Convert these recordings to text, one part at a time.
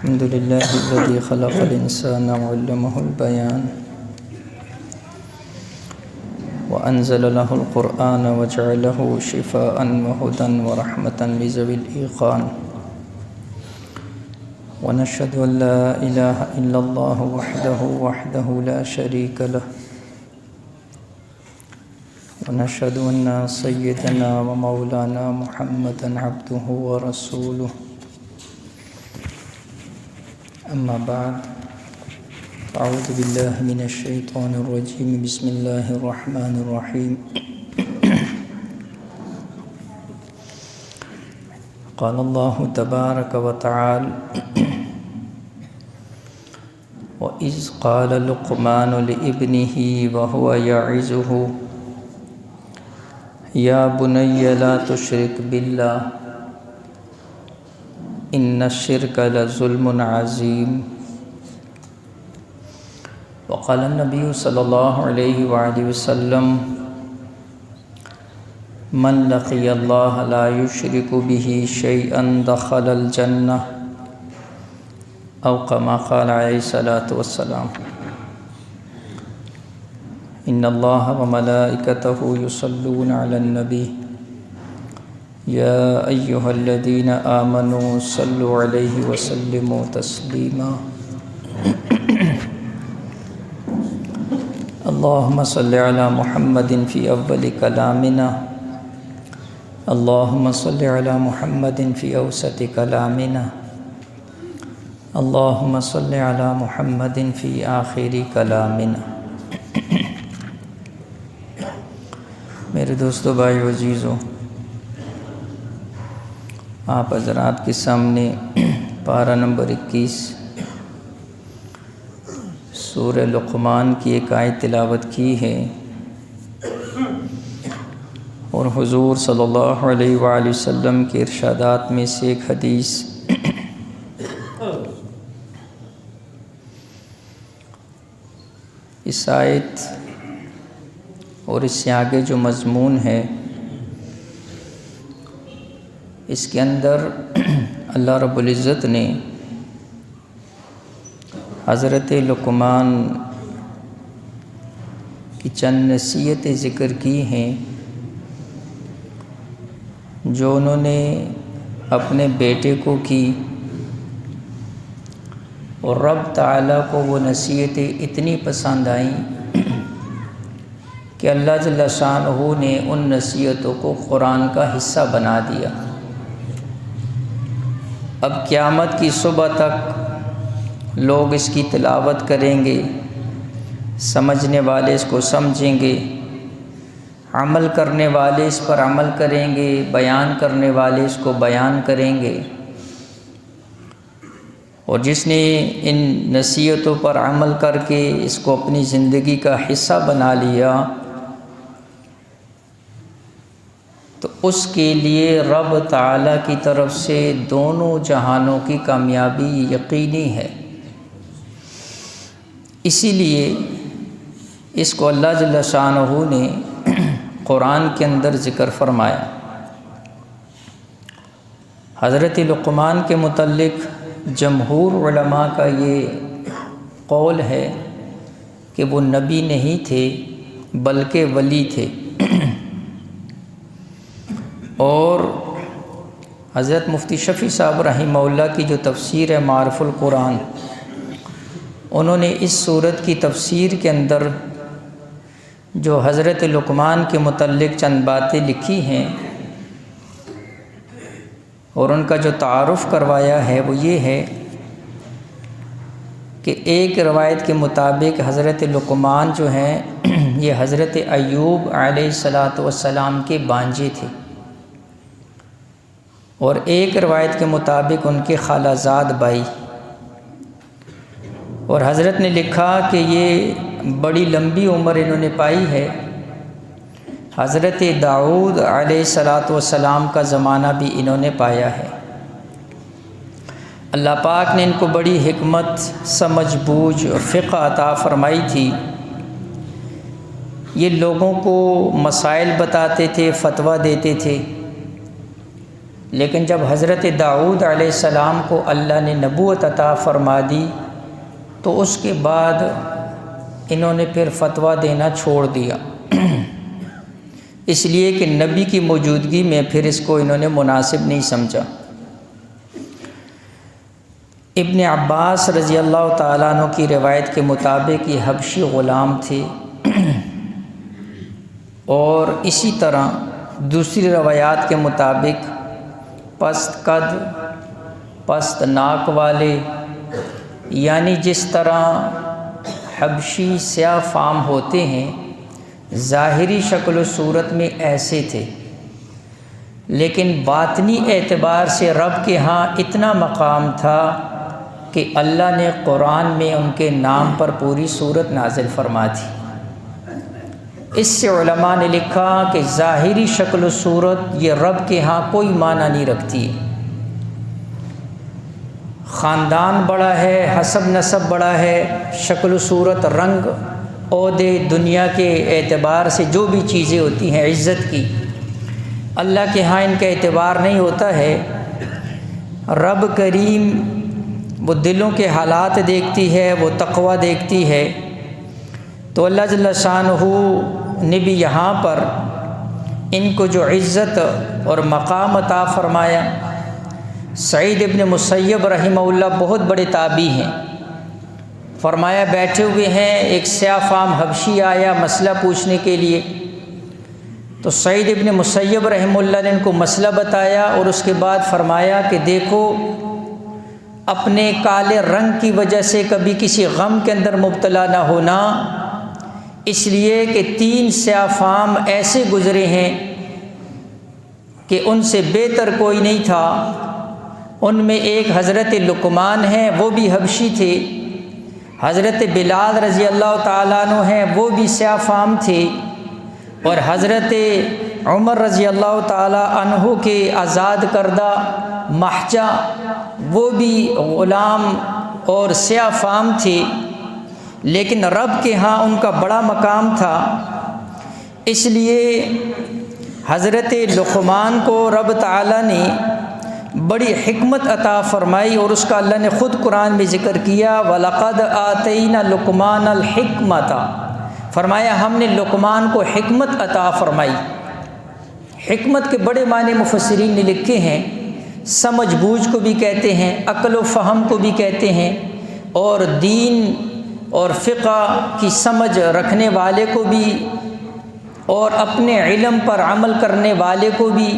الحمد لله الذي خلق الإنسان وعلمه البيان وأنزل له القرآن وجعله شفاء وهدى ورحمة لذوي الإيقان ونشهد أن لا إله إلا الله وحده لا شريك له ونشهد أن سيدنا ومولانا محمدا عبده ورسوله أما بعد أعوذ بالله من الشيطان الرجيم بسم الله الرحمن الرحيم قال الله تبارك وتعالى وإذ قال لقمان لابنه وهو يعظه يا بني لا تشرك بالله إن الشرك لظلم عظيم وقال النبي صلى الله عليه وآله وسلم من لقي الله لا يشرك به شيئا دخل الجنة أو كما قال عليه الصلاة والسلام إن الله وملائكته يصلون على النبي يا أيها الذين آمنوا صلوا عليه وسلموا تسليما اللهم صل على محمد في أول كلامنا اللهم صل على محمد في أوسط كلامنا اللهم صل على محمد في آخر كلامنا میرے دوستو بھائی عزیزو، آپ حضرات کے سامنے پارہ نمبر 21 سورہ لقمان کی ایک آیت تلاوت کی ہے، اور حضور صلی اللہ علیہ وآلہ وسلم کے ارشادات میں سے ایک حدیث اس آیت اور اس سے آگے جو مضمون ہے، اس کے اندر اللہ رب العزت نے حضرت لقمان کی چند نصیحتیں ذکر کی ہیں جو انہوں نے اپنے بیٹے کو کی، اور رب تعالیٰ کو وہ نصیحتیں اتنی پسند آئیں کہ اللہ جل شانہ نے ان نصیحتوں کو قرآن کا حصہ بنا دیا۔ اب قیامت کی صبح تک لوگ اس کی تلاوت کریں گے، سمجھنے والے اس کو سمجھیں گے، عمل کرنے والے اس پر عمل کریں گے، بیان کرنے والے اس کو بیان کریں گے، اور جس نے ان نصیحتوں پر عمل کر کے اس کو اپنی زندگی کا حصہ بنا لیا تو اس کے لیے رب تعالیٰ کی طرف سے دونوں جہانوں کی کامیابی یقینی ہے۔ اسی لیے اس کو اللہ جل شانہ نے قرآن کے اندر ذکر فرمایا۔ حضرت لقمان کے متعلق جمہور علماء کا یہ قول ہے کہ وہ نبی نہیں تھے بلکہ ولی تھے، اور حضرت مفتی شفیع صاحب رحمہ اللہ کی جو تفسیر ہے معارف القرآن، انہوں نے اس سورت کی تفسیر کے اندر جو حضرت لقمان کے متعلق چند باتیں لکھی ہیں اور ان کا جو تعارف کروایا ہے وہ یہ ہے کہ ایک روایت کے مطابق حضرت لقمان جو ہیں یہ حضرت ایوب علیہ السلام کے بانجے تھے، اور ایک روایت کے مطابق ان کے خالہ زاد بھائی، اور حضرت نے لکھا کہ یہ بڑی لمبی عمر انہوں نے پائی ہے، حضرت داؤد علیہ السلام کا زمانہ بھی انہوں نے پایا ہے۔ اللہ پاک نے ان کو بڑی حکمت، سمجھ بوجھ اور فقہ عطا فرمائی تھی۔ یہ لوگوں کو مسائل بتاتے تھے، فتویٰ دیتے تھے، لیکن جب حضرت داؤد علیہ السلام کو اللہ نے نبوت عطا فرما دی تو اس کے بعد انہوں نے پھر فتویٰ دینا چھوڑ دیا، اس لیے کہ نبی کی موجودگی میں پھر اس کو انہوں نے مناسب نہیں سمجھا۔ ابن عباس رضی اللہ تعالیٰ عنہ کی روایت کے مطابق یہ حبشی غلام تھے، اور اسی طرح دوسری روایات کے مطابق پست قد پست ناک والے، یعنی جس طرح حبشی سیاہ فام ہوتے ہیں ظاہری شکل و صورت میں ایسے تھے، لیکن باطنی اعتبار سے رب کے ہاں اتنا مقام تھا کہ اللہ نے قرآن میں ان کے نام پر پوری سورت نازل فرما دی۔ اس سے علماء نے لکھا کہ ظاہری شکل و صورت یہ رب کے ہاں کوئی معنی نہیں رکھتی، خاندان بڑا ہے، حسب نسب بڑا ہے، شکل و صورت، رنگ، عہدے، دنیا کے اعتبار سے جو بھی چیزیں ہوتی ہیں عزت کی، اللہ کے ہاں ان کا اعتبار نہیں ہوتا ہے۔ رب کریم وہ دلوں کے حالات دیکھتی ہے، وہ تقوی دیکھتی ہے، تو اللہ جل شانہ نے بھی یہاں پر ان کو جو عزت اور مقام عطا فرمایا۔ سعید ابن مسیب رحمہ اللہ بہت بڑے تابعی ہیں، فرمایا بیٹھے ہوئے ہیں، ایک سیاہ فام حبشی آیا مسئلہ پوچھنے کے لیے، تو سعید ابن مسیب رحمہ اللہ نے ان کو مسئلہ بتایا، اور اس کے بعد فرمایا کہ دیکھو اپنے کالے رنگ کی وجہ سے کبھی کسی غم کے اندر مبتلا نہ ہونا، اس لیے کہ 3 سیاہ فام ایسے گزرے ہیں کہ ان سے بہتر کوئی نہیں تھا۔ ان میں ایک حضرت لقمان ہیں، وہ بھی حبشی تھے، حضرت بلال رضی اللہ تعالیٰ عنہ ہیں، وہ بھی سیاہ فام تھے، اور حضرت عمر رضی اللہ تعالیٰ عنہ کے آزاد کردہ محجہ، وہ بھی غلام اور سیاہ فام تھے، لیکن رب کے ہاں ان کا بڑا مقام تھا۔ اس لیے حضرت لقمان کو رب تعالیٰ نے بڑی حکمت عطا فرمائی، اور اس کا اللہ نے خود قرآن میں ذکر کیا، وَلَقَدْ آتَيْنَا لُقْمَانَ الْحِكْمَةَ، فرمایا ہم نے لقمان کو حکمت عطا فرمائی۔ حکمت کے بڑے معنی مفسرین نے لکھے ہیں، سمجھ بوجھ کو بھی کہتے ہیں، عقل و فہم کو بھی کہتے ہیں، اور دین اور فقہ کی سمجھ رکھنے والے کو بھی، اور اپنے علم پر عمل کرنے والے کو بھی،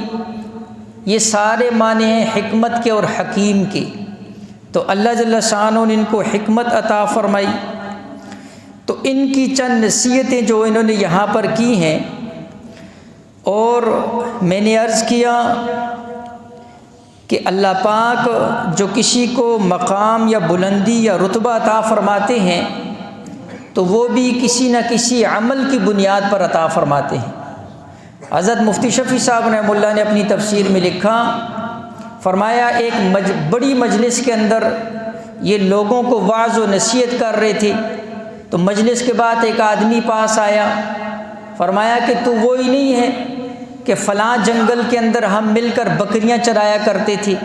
یہ سارے معنی ہیں حکمت کے اور حکیم کے۔ تو اللہ جل شانہ نے ان کو حکمت عطا فرمائی۔ تو ان کی چند نصیحتیں جو انہوں نے یہاں پر کی ہیں، اور میں نے عرض کیا کہ اللہ پاک جو کسی کو مقام یا بلندی یا رتبہ عطا فرماتے ہیں تو وہ بھی کسی نہ کسی عمل کی بنیاد پر عطا فرماتے ہیں۔ حضرت مفتی شفیع صاحب رحمہ اللہ نے اپنی تفسیر میں لکھا، فرمایا ایک بڑی مجلس کے اندر یہ لوگوں کو وعظ و نصیحت کر رہے تھے، تو مجلس کے بعد ایک آدمی پاس آیا، فرمایا کہ تو وہی نہیں ہے کہ فلاں جنگل کے اندر ہم مل کر بکریاں چرایا کرتے تھے،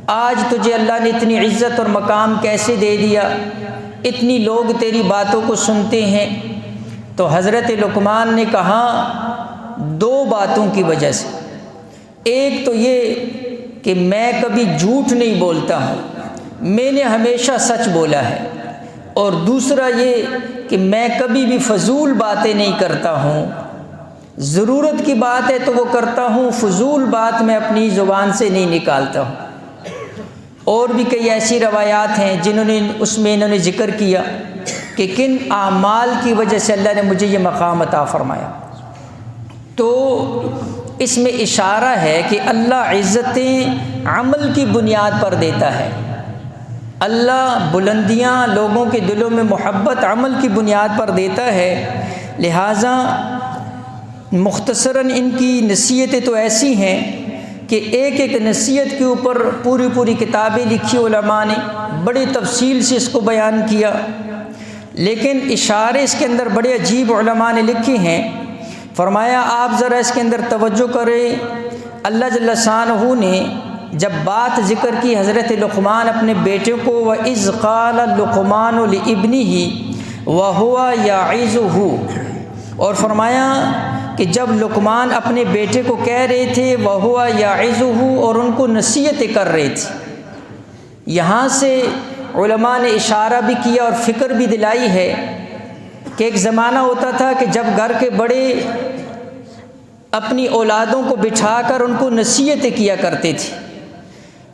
آج تجھے اللہ نے اتنی عزت اور مقام کیسے دے دیا، اتنی لوگ تیری باتوں کو سنتے ہیں؟ تو حضرت لقمان نے کہا 2 باتوں کی وجہ سے، ایک تو یہ کہ میں کبھی جھوٹ نہیں بولتا ہوں، میں نے ہمیشہ سچ بولا ہے، اور دوسرا یہ کہ میں کبھی بھی فضول باتیں نہیں کرتا ہوں، ضرورت کی بات ہے تو وہ کرتا ہوں، فضول بات میں اپنی زبان سے نہیں نکالتا ہوں۔ اور بھی کئی ایسی روایات ہیں جنہوں نے اس میں انہوں نے ذکر کیا کہ کن اعمال کی وجہ سے اللہ نے مجھے یہ مقام عطا فرمایا۔ تو اس میں اشارہ ہے کہ اللہ عزتیں عمل کی بنیاد پر دیتا ہے، اللہ بلندیاں لوگوں کے دلوں میں محبت عمل کی بنیاد پر دیتا ہے۔ لہٰذا مختصراً ان کی نصیحتیں تو ایسی ہیں کہ ایک ایک نصیحت کے اوپر پوری کتابیں لکھی علماء نے، بڑی تفصیل سے اس کو بیان کیا، لیکن اشارے اس کے اندر بڑے عجیب علماء نے لکھے ہیں۔ فرمایا آپ ذرا اس کے اندر توجہ کریں، اللہ جل شانہ نے جب بات ذکر کی حضرت لقمان اپنے بیٹے کو، وَإِذْ قَالَ لُقْمَانُ لِابْنِهِ وَهُوَ يَعِظُهُ، اور فرمایا کہ جب لقمان اپنے بیٹے کو کہہ رہے تھے وَهُوَ يَعِظُهُ، اور ان کو نصیحتیں کر رہے تھے۔ یہاں سے علماء نے اشارہ بھی کیا اور فکر بھی دلائی ہے کہ ایک زمانہ ہوتا تھا کہ جب گھر کے بڑے اپنی اولادوں کو بٹھا کر ان کو نصیحتیں کیا کرتے تھے،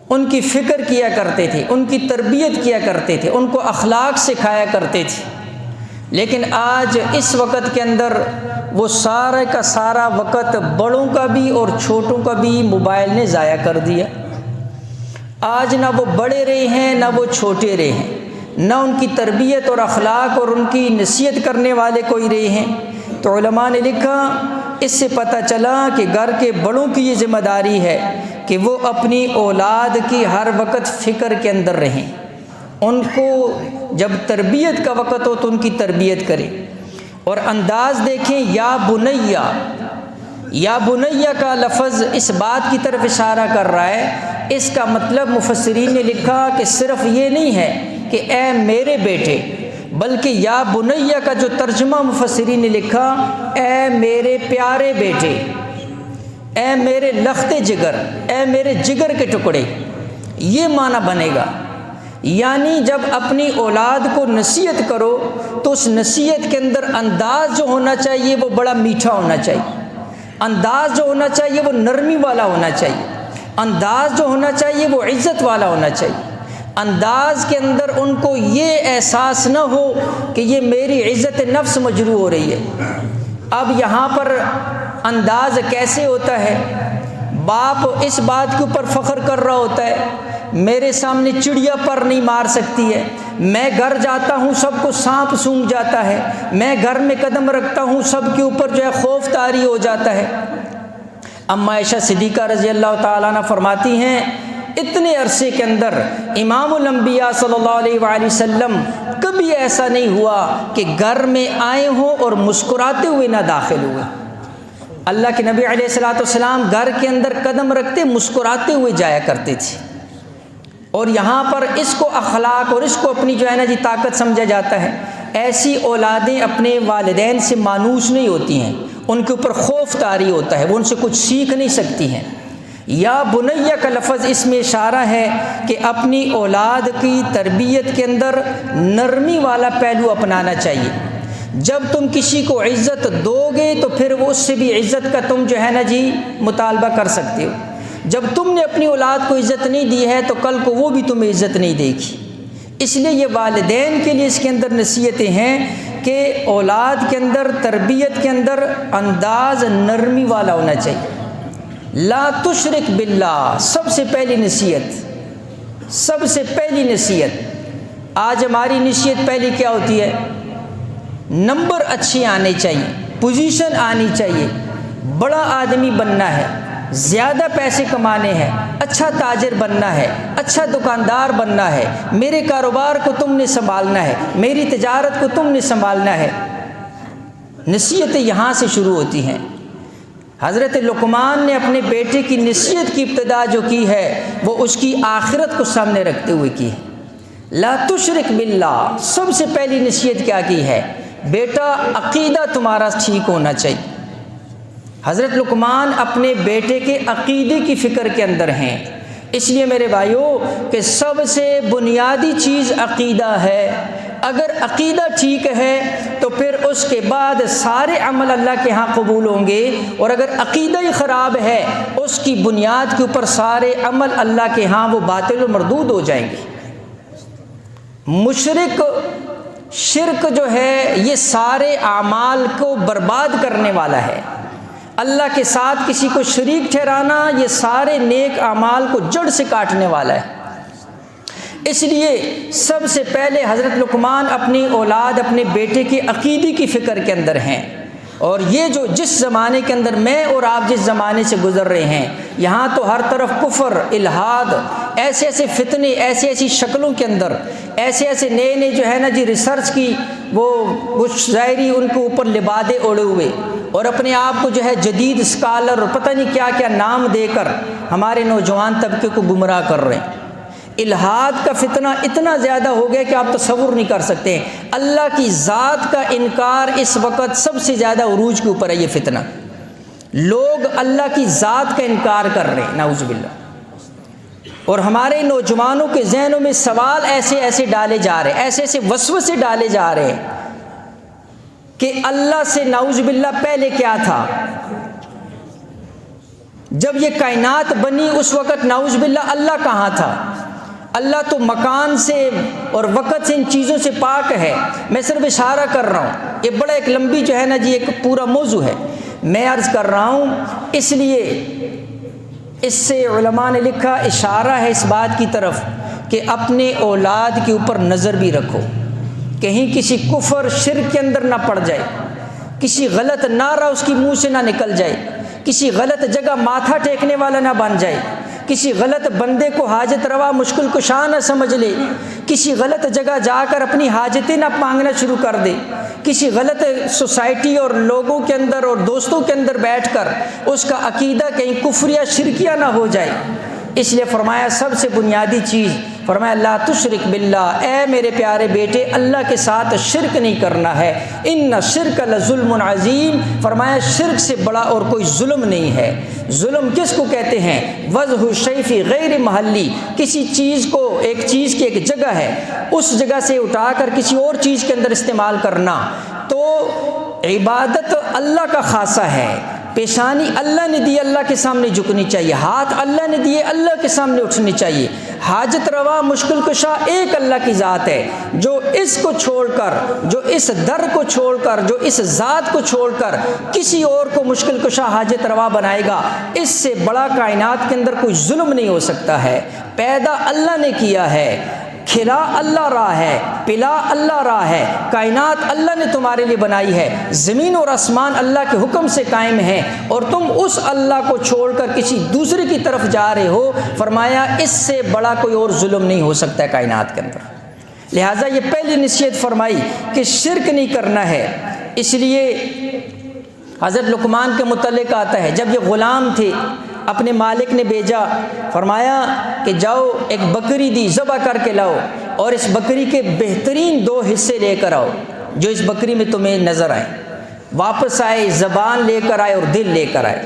ان کی فکر کیا کرتے تھے، ان کی تربیت کیا کرتے تھے، ان کو اخلاق سکھایا کرتے تھے۔ لیکن آج اس وقت کے اندر وہ سارے کا سارا وقت بڑوں کا بھی اور چھوٹوں کا بھی موبائل نے ضائع کر دیا۔ آج نہ وہ بڑے رہے ہیں نہ وہ چھوٹے رہے ہیں، نہ ان کی تربیت اور اخلاق اور ان کی نصیحت کرنے والے کوئی رہے ہیں۔ تو علماء نے لکھا اس سے پتہ چلا کہ گھر کے بڑوں کی یہ ذمہ داری ہے کہ وہ اپنی اولاد کی ہر وقت فکر کے اندر رہیں، ان کو جب تربیت کا وقت ہو تو ان کی تربیت کریں۔ اور انداز دیکھیں، یا بنیا، یا بنیا کا لفظ اس بات کی طرف اشارہ کر رہا ہے، اس کا مطلب مفسرین نے لکھا کہ صرف یہ نہیں ہے کہ اے میرے بیٹے، بلکہ یا بنیا کا جو ترجمہ مفسرین نے لکھا، اے میرے پیارے بیٹے، اے میرے لخت جگر، اے میرے جگر کے ٹکڑے، یہ معنی بنے گا۔ یعنی جب اپنی اولاد کو نصیحت کرو تو اس نصیحت کے اندر انداز جو ہونا چاہیے وہ بڑا میٹھا ہونا چاہیے، انداز جو ہونا چاہیے وہ نرمی والا ہونا چاہیے، انداز جو ہونا چاہیے وہ عزت والا ہونا چاہیے۔ انداز کے اندر ان کو یہ احساس نہ ہو کہ یہ میری عزت نفس مجروح ہو رہی ہے۔ اب یہاں پر انداز کیسے ہوتا ہے؟ باپ اس بات کے اوپر فخر کر رہا ہوتا ہے، میرے سامنے چڑیا پر نہیں مار سکتی ہے، میں گھر جاتا ہوں سب کو سانپ سونگھ جاتا ہے، میں گھر میں قدم رکھتا ہوں سب کے اوپر جو ہے خوف طاری ہو جاتا ہے۔ اما عائشہ صدیقہ رضی اللہ تعالیٰ عنہ فرماتی ہیں اتنے عرصے کے اندر امام الانبیاء صلی اللہ علیہ وآلہ وسلم کبھی ایسا نہیں ہوا کہ گھر میں آئے ہوں اور مسکراتے ہوئے نہ داخل ہوئے۔ اللہ کے نبی علیہ الصلوۃ والسلام گھر کے اندر قدم رکھتے مسکراتے ہوئے جایا کرتے تھے۔ اور یہاں پر اس کو اخلاق اور اس کو اپنی جو ہے نا طاقت سمجھا جاتا ہے۔ ایسی اولادیں اپنے والدین سے مانوس نہیں ہوتی ہیں، ان کے اوپر خوف طاری ہوتا ہے، وہ ان سے کچھ سیکھ نہیں سکتی ہیں۔ یا بنیا کا لفظ اس میں اشارہ ہے کہ اپنی اولاد کی تربیت کے اندر نرمی والا پہلو اپنانا چاہیے۔ جب تم کسی کو عزت دو گے تو پھر وہ اس سے بھی عزت کا تم جو ہے نا مطالبہ کر سکتے ہو۔ جب تم نے اپنی اولاد کو عزت نہیں دی ہے تو کل کو وہ بھی تمہیں عزت نہیں دے گی۔ اس لیے یہ والدین کے لیے اس کے اندر نصیحتیں ہیں کہ اولاد کے اندر تربیت کے اندر انداز نرمی والا ہونا چاہیے۔ لا تشرک باللہ، سب سے پہلی نصیحت، سب سے پہلی نصیحت۔ آج ہماری نصیحت پہلی کیا ہوتی ہے؟ نمبر اچھے آنے چاہیے، پوزیشن آنی چاہیے، بڑا آدمی بننا ہے، زیادہ پیسے کمانے ہیں، اچھا تاجر بننا ہے، اچھا دکاندار بننا ہے، میرے کاروبار کو تم نے سنبھالنا ہے، میری تجارت کو تم نے سنبھالنا ہے۔ نصیحتیں یہاں سے شروع ہوتی ہیں۔ حضرت لقمان نے اپنے بیٹے کی نصیحت کی ابتدا جو کی ہے وہ اس کی آخرت کو سامنے رکھتے ہوئے کی ہے۔ لا تشرک باللہ، سب سے پہلی نصیحت کیا کی ہے؟ بیٹا عقیدہ تمہارا ٹھیک ہونا چاہیے۔ حضرت لقمان اپنے بیٹے کے عقیدے کی فکر کے اندر ہیں۔ اس لیے میرے بھائیوں کہ سب سے بنیادی چیز عقیدہ ہے۔ اگر عقیدہ ٹھیک ہے تو پھر اس کے بعد سارے عمل اللہ کے ہاں قبول ہوں گے، اور اگر عقیدہ ہی خراب ہے اس کی بنیاد کے اوپر سارے عمل اللہ کے ہاں وہ باطل و مردود ہو جائیں گے۔ مشرک شرک جو ہے یہ سارے اعمال کو برباد کرنے والا ہے۔ اللہ کے ساتھ کسی کو شریک ٹھہرانا یہ سارے نیک اعمال کو جڑ سے کاٹنے والا ہے۔ اس لیے سب سے پہلے حضرت لقمان اپنی اولاد، اپنے بیٹے کے عقیدے کی فکر کے اندر ہیں۔ اور یہ جو جس زمانے کے اندر میں اور آپ جس زمانے سے گزر رہے ہیں، یہاں تو ہر طرف کفر، الحاد، ایسے ایسے فتنے، ایسی ایسی شکلوں کے اندر، ایسے ایسے نئے نئے جو ہے نا جی ریسرچ کی وہ ظاہری ان کے اوپر لبادے اوڑے ہوئے، اور اپنے آپ کو جو ہے جدید اسکالر اور پتہ نہیں کیا کیا نام دے کر ہمارے نوجوان طبقے کو گمراہ کر رہے ہیں۔ الحاد کا فتنہ اتنا زیادہ ہو گیا کہ آپ تصور نہیں کر سکتے۔ اللہ کی ذات کا انکار اس وقت سب سے زیادہ عروج کے اوپر ہے یہ فتنہ۔ لوگ اللہ کی ذات کا انکار کر رہے ہیں، نعوذ باللہ، اور ہمارے نوجوانوں کے ذہنوں میں سوال ایسے ایسے ڈالے جا رہے ہیں، ایسے ایسے وسوسے ڈالے جا رہے ہیں کہ اللہ سے نعوذ باللہ پہلے کیا تھا؟ جب یہ کائنات بنی اس وقت نعوذ باللہ اللہ کہاں تھا؟ اللہ تو مکان سے اور وقت سے ان چیزوں سے پاک ہے۔ میں صرف اشارہ کر رہا ہوں، یہ بڑا ایک لمبی جو ہے نا جی ایک پورا موضوع ہے، میں عرض کر رہا ہوں۔ اس لیے اس سے علماء نے لکھا، اشارہ ہے اس بات کی طرف کہ اپنے اولاد کے اوپر نظر بھی رکھو، کہیں کسی کفر شرک کے اندر نہ پڑ جائے، کسی غلط نعرہ اس کی منہ سے نہ نکل جائے، کسی غلط جگہ ماتھا ٹیکنے والا نہ بن جائے، کسی غلط بندے کو حاجت روا مشکل کشا نہ سمجھ لے، کسی غلط جگہ جا کر اپنی حاجتیں نہ مانگنا شروع کر دے، کسی غلط سوسائٹی اور لوگوں کے اندر اور دوستوں کے اندر بیٹھ کر اس کا عقیدہ کہیں کفریہ شرکیہ نہ ہو جائے۔ اس لیے فرمایا سب سے بنیادی چیز، فرمایا لا تشرک باللہ، اے میرے پیارے بیٹے اللہ کے ساتھ شرک نہیں کرنا ہے، ان الشرک لظلم عظیم، فرمایا شرک سے بڑا اور کوئی ظلم نہیں ہے۔ ظلم کس کو کہتے ہیں؟ وضع الشیء فی غیر محلی، کسی چیز کو، ایک چیز کی ایک جگہ ہے اس جگہ سے اٹھا کر کسی اور چیز کے اندر استعمال کرنا۔ تو عبادت اللہ کا خاصہ ہے، پیشانی اللہ نے دی، اللہ کے سامنے جھکنی چاہیے، ہاتھ اللہ نے دیے، اللہ کے سامنے اٹھنی چاہیے، حاجت روا مشکل کشا ایک اللہ کی ذات ہے۔ جو اس کو چھوڑ کر، جو اس در کو چھوڑ کر، جو اس ذات کو چھوڑ کر کسی اور کو مشکل کشا حاجت روا بنائے گا، اس سے بڑا کائنات کے اندر کوئی ظلم نہیں ہو سکتا ہے۔ پیدا اللہ نے کیا ہے، کھلا اللہ راہ ہے، پلا اللہ راہ ہے، کائنات اللہ نے تمہارے لیے بنائی ہے، زمین اور آسمان اللہ کے حکم سے قائم ہیں، اور تم اس اللہ کو چھوڑ کر کسی دوسرے کی طرف جا رہے ہو۔ فرمایا اس سے بڑا کوئی اور ظلم نہیں ہو سکتا ہے کائنات کے اندر۔ لہٰذا یہ پہلی نصیحت فرمائی کہ شرک نہیں کرنا ہے۔ اس لیے حضرت لقمان کے متعلق آتا ہے، جب یہ غلام تھے اپنے مالک نے بھیجا، فرمایا کہ جاؤ ایک بکری دی، ذبح کر کے لاؤ، اور اس بکری کے بہترین 2 حصے لے کر آؤ جو اس بکری میں تمہیں نظر آئے۔ واپس آئے، زبان لے کر آئے اور دل لے کر آئے۔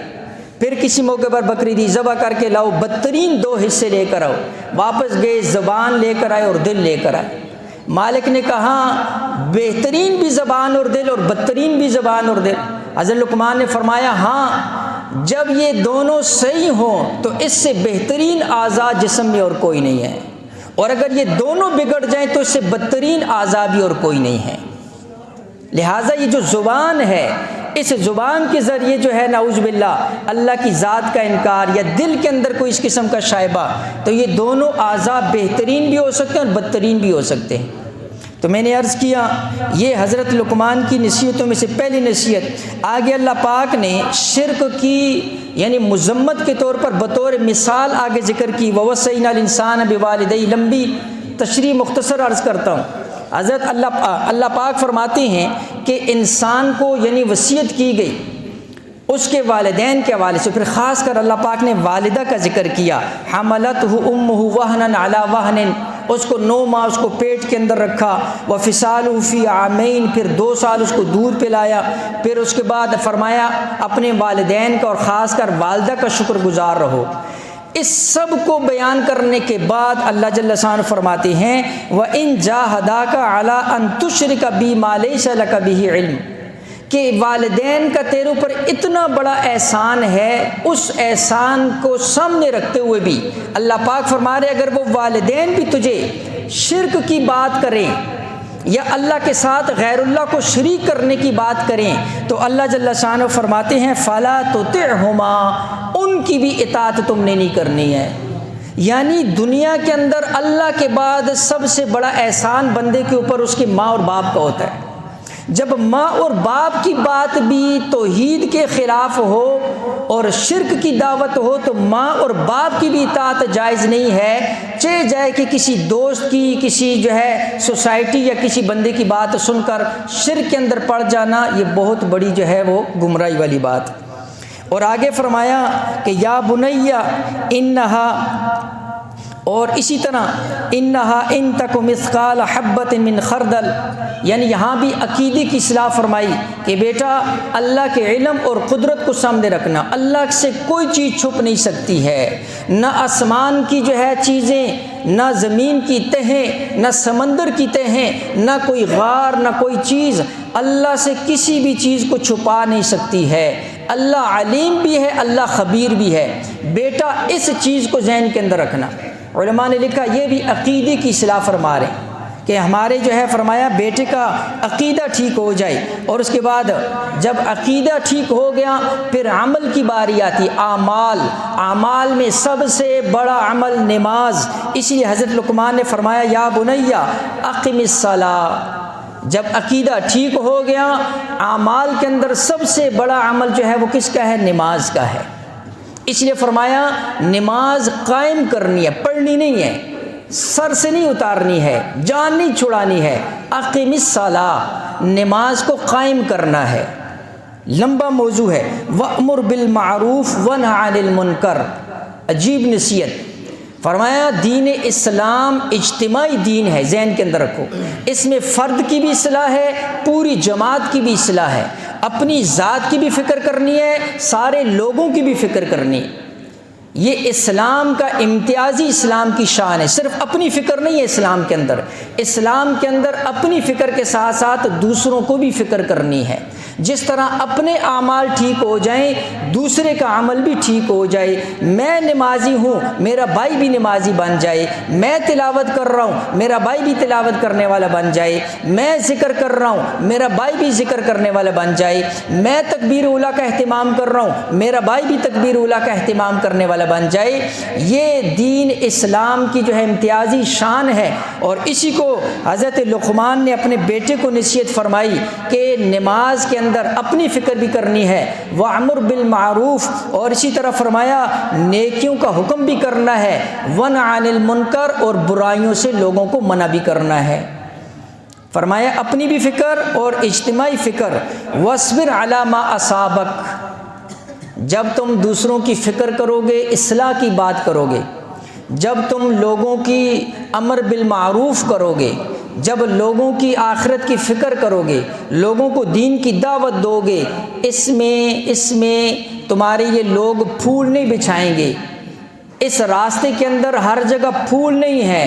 پھر کسی موقع پر بکری دی، ذبح کر کے لاؤ، بدترین 2 حصے لے کر آؤ۔ واپس گئے، زبان لے کر آئے اور دل لے کر آئے۔ مالک نے کہا بہترین بھی زبان اور دل اور بدترین بھی زبان اور دل۔ حضرت لقمان نے فرمایا ہاں، جب یہ دونوں صحیح ہوں تو اس سے بہترین اعضاء جسم میں اور کوئی نہیں ہے، اور اگر یہ دونوں بگڑ جائیں تو اس سے بدترین اعضاء بھی اور کوئی نہیں ہے۔ لہٰذا یہ جو زبان ہے، اس زبان کے ذریعے جو ہے نعوذ باللہ اللہ کی ذات کا انکار یا دل کے اندر کوئی اس قسم کا شائبہ، تو یہ دونوں اعضاء بہترین بھی ہو سکتے ہیں اور بدترین بھی ہو سکتے ہیں۔ تو میں نے عرض کیا یہ حضرت لقمان کی نصیحتوں میں سے پہلی نصیحت۔ آگے اللہ پاک نے شرک کی یعنی مذمت کے طور پر بطور مثال آگے ذکر کی، وَوَصَّيْنَا الْإِنسَانَ بِوَالِدَيْهِ، لمبی تشریح مختصر عرض کرتا ہوں۔ حضرت اللہ پاک فرماتے ہیں کہ انسان کو یعنی وصیت کی گئی اس کے والدین کے حوالے سے، پھر خاص کر اللہ پاک نے والدہ کا ذکر کیا، حملتہ امہ وہنا علی وہن، اس کو 9 ماہ اس کو پیٹ کے اندر رکھا، وفصالہ فی عامین، پھر 2 سال اس کو دودھ پلایا، پھر اس کے بعد فرمایا اپنے والدین کا اور خاص کر والدہ کا شکر گزار رہو۔ اس سب کو بیان کرنے کے بعد اللہ جل شانہ فرماتے ہیں وَإِن جَاهَدَاكَ عَلَىٰ أَن تُشْرِكَ بِي مَا لَيْسَ لَكَ بِهِ عِلْمٌ، کہ والدین کا تیرے اوپر اتنا بڑا احسان ہے، اس احسان کو سامنے رکھتے ہوئے بھی اللہ پاک فرما رہے اگر وہ والدین بھی تجھے شرک کی بات کریں یا اللہ کے ساتھ غیر اللہ کو شریک کرنے کی بات کریں تو اللہ جل شانہ فرماتے ہیں فَلَا تُطِعْهُمَا، ان کی بھی اطاعت تم نے نہیں کرنی ہے۔ یعنی دنیا کے اندر اللہ کے بعد سب سے بڑا احسان بندے کے اوپر اس کے ماں اور باپ کا ہوتا ہے۔ جب ماں اور باپ کی بات بھی توحید کے خلاف ہو اور شرک کی دعوت ہو تو ماں اور باپ کی بھی اطاعت جائز نہیں ہے، چاہے جائے کہ کسی دوست کی، کسی جو ہے سوسائٹی یا کسی بندے کی بات سن کر شرک کے اندر پڑ جانا، یہ بہت بڑی جو ہے وہ گمراہی والی بات۔ اور آگے فرمایا کہ یا بنیا انہا، اور اسی طرح انہا ان تک مثقال حبۃ من خردل، یعنی یہاں بھی عقیدے کی اصلاح فرمائی کہ بیٹا اللہ کے علم اور قدرت کو سامنے رکھنا، اللہ سے کوئی چیز چھپ نہیں سکتی ہے، نہ آسمان کی جو ہے چیزیں، نہ زمین کی تہیں، نہ سمندر کی تہیں، نہ کوئی غار، نہ کوئی چیز اللہ سے کسی بھی چیز کو چھپا نہیں سکتی ہے۔ اللہ علیم بھی ہے، اللہ خبیر بھی ہے۔ بیٹا اس چیز کو ذہن کے اندر رکھنا۔ علماء نے لکھا یہ بھی عقیدے کی اصلاح فرما رہے ہیں کہ ہمارے جو ہے فرمایا بیٹے کا عقیدہ ٹھیک ہو جائے، اور اس کے بعد جب عقیدہ ٹھیک ہو گیا پھر عمل کی باری آتی، اعمال میں سب سے بڑا عمل نماز، اس لیے حضرت لقمان نے فرمایا یا بنیا اقم الصلاۃ۔ جب عقیدہ ٹھیک ہو گیا اعمال کے اندر سب سے بڑا عمل جو ہے وہ کس کا ہے؟ نماز کا ہے۔ اس لیے فرمایا نماز قائم کرنی ہے، پڑھنی نہیں ہے، سر سے نہیں اتارنی ہے، جان نہیں چھڑانی ہے۔ اقیم الصلاۃ، نماز کو قائم کرنا ہے۔ لمبا موضوع ہے۔ وَأْمُرْ بِالْمَعْرُوفِ وَانْهَ عَنِ الْمُنْكَرِ، عجیب نصیحت۔ فرمایا دین اسلام اجتماعی دین ہے، ذہن کے اندر رکھو، اس میں فرد کی بھی اصلاح ہے، پوری جماعت کی بھی اصلاح ہے، اپنی ذات کی بھی فکر کرنی ہے، سارے لوگوں کی بھی فکر کرنی ہے۔ یہ اسلام کا امتیازی اسلام کی شان ہے، صرف اپنی فکر نہیں ہے اسلام کے اندر، اسلام کے اندر اپنی فکر کے ساتھ ساتھ دوسروں کو بھی فکر کرنی ہے۔ جس طرح اپنے اعمال ٹھیک ہو جائیں دوسرے کا عمل بھی ٹھیک ہو جائے، میں نمازی ہوں میرا بھائی بھی نمازی بن جائے، میں تلاوت کر رہا ہوں میرا بھائی بھی تلاوت کرنے والا بن جائے، میں ذکر کر رہا ہوں میرا بھائی بھی ذکر کرنے والا بن جائے، میں تکبیر اولیٰ کا اہتمام کر رہا ہوں میرا بھائی بھی تکبیر اولیٰ کا اہتمام کرنے والا بن جائے۔ یہ دین اسلام کی جو ہے امتیازی شان ہے، اور اسی کو حضرت لقمان نے اپنے بیٹے کو نصیحت فرمائی کہ نماز کے اندر اپنی فکر بھی کرنی ہے۔ وَأْمُرْ بِالْمَعْرُوفِ، اور اسی طرح فرمایا نیکیوں کا حکم بھی کرنا ہے، وَانْهَ عَنِ الْمُنْكَرِ، اور برائیوں سے لوگوں کو منع بھی کرنا ہے۔ فرمایا اپنی بھی فکر اور اجتماعی فکر۔ وَاصْبِرْ عَلَى مَا أَصَابَكَ، جب تم دوسروں کی فکر کرو گے، اصلاح کی بات کرو گے، جب تم لوگوں کی امر بالمعروف کرو گے، جب لوگوں کی آخرت کی فکر کرو گے، لوگوں کو دین کی دعوت دو گے، اس میں تمہارے یہ لوگ پھول نہیں بچھائیں گے۔ اس راستے کے اندر ہر جگہ پھول نہیں ہے۔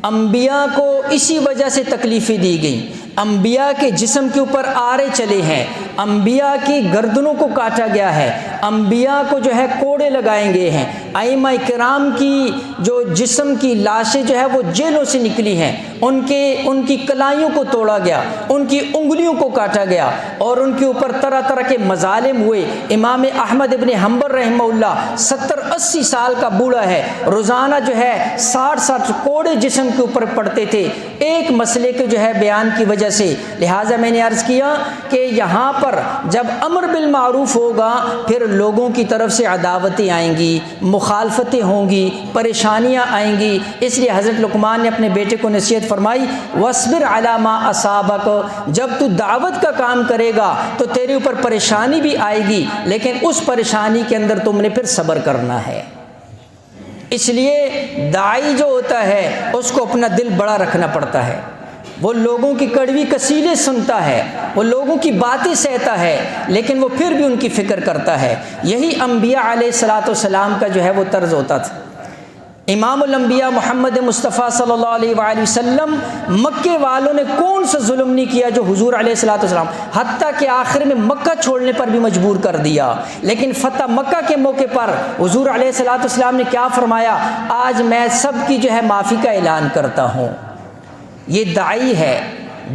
انبیاء کو اسی وجہ سے تکلیفیں دی گئیں، انبیاء کے جسم کے اوپر آرے چلے ہیں، انبیاء کی گردنوں کو کاٹا گیا ہے، انبیاء کو جو ہے کوڑے لگائے گئے ہیں، ائمہ کرام کی جو جسم کی لاشیں جو ہے وہ جیلوں سے نکلی ہیں، ان کی کلائیوں کو توڑا گیا، ان کی انگلیوں کو کاٹا گیا، اور ان کے اوپر طرح طرح کے مظالم ہوئے۔ امام احمد ابن حنبل رحمہ اللہ 70-80 سال کا بوڑھا ہے، روزانہ جو ہے 60 کوڑے جسم کے اوپر پڑتے تھے ایک مسئلے کے جو ہے بیان کی وجہ سے۔ لہٰذا میں نے عرض کیا کہ یہاں پر جب امر بالمعروف ہوگا پھر لوگوں کی طرف سے عداوتیں آئیں گی، مخالفتیں ہوں گی، پریشانیاں آئیں گی۔ اس لیے حضرت لقمان نے اپنے بیٹے کو نصیحت فرمائی وَاصْبِرْ عَلَى مَا أَصَابَكَ، جب تو دعوت کا کام کرے گا تو تیرے اوپر پریشانی بھی آئے گی، لیکن اس پریشانی کے اندر تم نے پھر صبر کرنا ہے۔ اس لیے داعی جو ہوتا ہے اس کو اپنا دل بڑا رکھنا پڑتا ہے، وہ لوگوں کی کڑوی کسیلیں سنتا ہے، وہ لوگوں کی باتیں سہتا ہے، لیکن وہ پھر بھی ان کی فکر کرتا ہے۔ یہی انبیاء علیہ الصلاۃ والسلام کا جو ہے وہ طرز ہوتا تھا۔ امام الانبیاء محمد مصطفیٰ صلی اللہ علیہ وآلہ وسلم، مکے والوں نے کون سا ظلم نہیں کیا جو حضور علیہ الصلاۃ والسلام، حتیٰ کہ آخر میں مکہ چھوڑنے پر بھی مجبور کر دیا، لیکن فتح مکہ کے موقع پر حضور علیہ الصلاۃ والسلام نے کیا فرمایا؟ آج میں سب کی جو ہے معافی کا اعلان کرتا ہوں۔ یہ داعی ہے،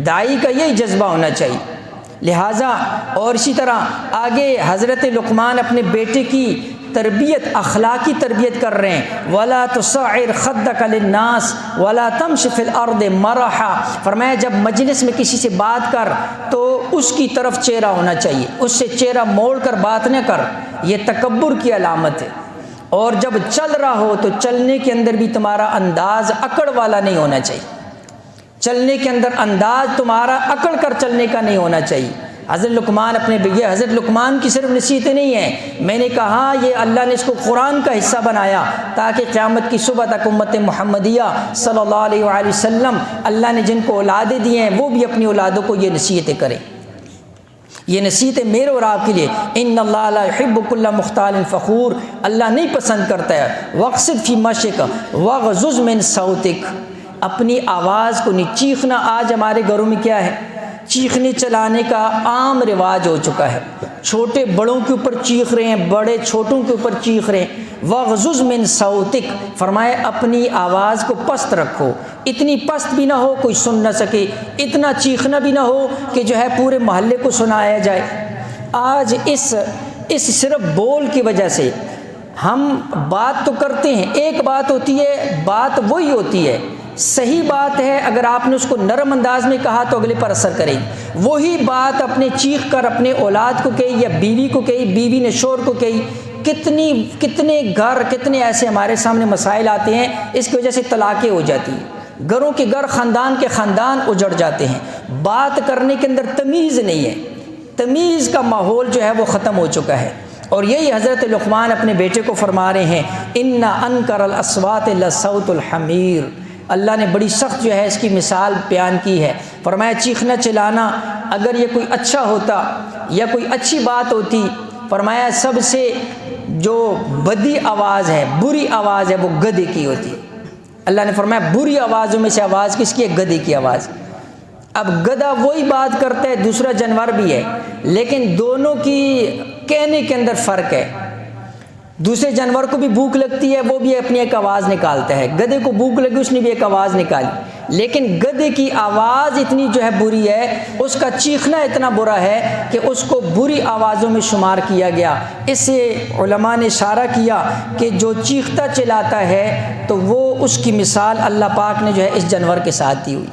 داعی کا یہی جذبہ ہونا چاہیے۔ لہٰذا اور اسی طرح آگے حضرت لقمان اپنے بیٹے کی تربیت، اخلاقی تربیت کر رہے ہیں۔ وَلَا تُصَعِّرْ خَدَّكَ لِلنَّاسِ وَلَا تَمْشِ فِي الْأَرْضِ مَرَحًا، فرمایا جب مجلس میں کسی سے بات کر تو اس کی طرف چہرہ ہونا چاہیے، اس سے چہرہ موڑ کر بات نہ کر، یہ تکبر کی علامت ہے۔ اور جب چل رہا ہو تو چلنے کے اندر بھی تمہارا انداز اکڑ والا نہیں ہونا چاہیے، چلنے کے اندر انداز تمہارا اکڑ کر چلنے کا نہیں ہونا چاہیے۔ حضرت لقمان یہ حضرت لقمان کی صرف نصیحتیں نہیں ہیں، میں نے کہا یہ اللہ نے اس کو قرآن کا حصہ بنایا تاکہ قیامت کی صبح تک امت محمدیہ صلی اللہ علیہ وآلہ وسلم اللہ نے جن کو اولادیں دی ہیں وہ بھی اپنی اولادوں کو یہ نصیحتیں کریں۔ یہ نصیحتیں میرے اور آپ کے لیے، ان اللہ لا یحب کل مختال فخور، اللہ نہیں پسند کرتا ہے۔ واقصد فی مشیک واغضض من صوتک، اپنی آواز کو نہیں چیخنا۔ آج ہمارے گھروں میں کیا ہے، چیخنے چلانے کا عام رواج ہو چکا ہے، چھوٹے بڑوں کے اوپر چیخ رہے ہیں، بڑے چھوٹوں کے اوپر چیخ رہے ہیں۔ وَغْضُضْ مِن صَوْتِكَ، فرمایا اپنی آواز کو پست رکھو، اتنی پست بھی نہ ہو کوئی سن نہ سکے، اتنا چیخنا بھی نہ ہو کہ جو ہے پورے محلے کو سنایا جائے۔ آج اس صرف بول کی وجہ سے ہم بات تو کرتے ہیں، ایک بات ہوتی ہے، بات وہی ہوتی ہے، صحیح بات ہے، اگر آپ نے اس کو نرم انداز میں کہا تو اگلے پر اثر کرے گی۔ وہی بات اپنے چیخ کر اپنے اولاد کو کہی یا بیوی کو کہی، بیوی نے شوہر کو کہی، کتنے گھر، کتنے ایسے ہمارے سامنے مسائل آتے ہیں، اس کی وجہ سے طلاقیں ہو جاتی ہیں، گھروں کے گھر، خاندان کے خاندان اجڑ جاتے ہیں۔ بات کرنے کے اندر تمیز نہیں ہے، تمیز کا ماحول جو ہے وہ ختم ہو چکا ہے۔ اور یہی حضرت لقمان اپنے بیٹے کو فرما رہے ہیں، ان انکر الاصوات لصوت الحمیر، اللہ نے بڑی سخت جو ہے اس کی مثال بیان کی ہے۔ فرمایا چیخنا چلانا اگر یہ کوئی اچھا ہوتا یا کوئی اچھی بات ہوتی، فرمایا سب سے جو بدی آواز ہے، بری آواز ہے، وہ گدھے کی ہوتی۔ اللہ نے فرمایا بری آوازوں میں سے آواز کس کی ہے؟ گدھے کی آواز۔ اب گدھا وہی بات کرتا ہے، دوسرا جانور بھی ہے، لیکن دونوں کی کہنے کے اندر فرق ہے۔ دوسرے جانور کو بھی بھوک لگتی ہے، وہ بھی اپنی ایک آواز نکالتا ہے، گدھے کو بھوک لگی اس نے بھی ایک آواز نکالی، لیکن گدھے کی آواز اتنی جو ہے بری ہے، اس کا چیخنا اتنا برا ہے کہ اس کو بری آوازوں میں شمار کیا گیا۔ اس سے علماء نے اشارہ کیا کہ جو چیختا چلاتا ہے تو وہ اس کی مثال اللہ پاک نے جو ہے اس جانور کے ساتھ دی ہوئی۔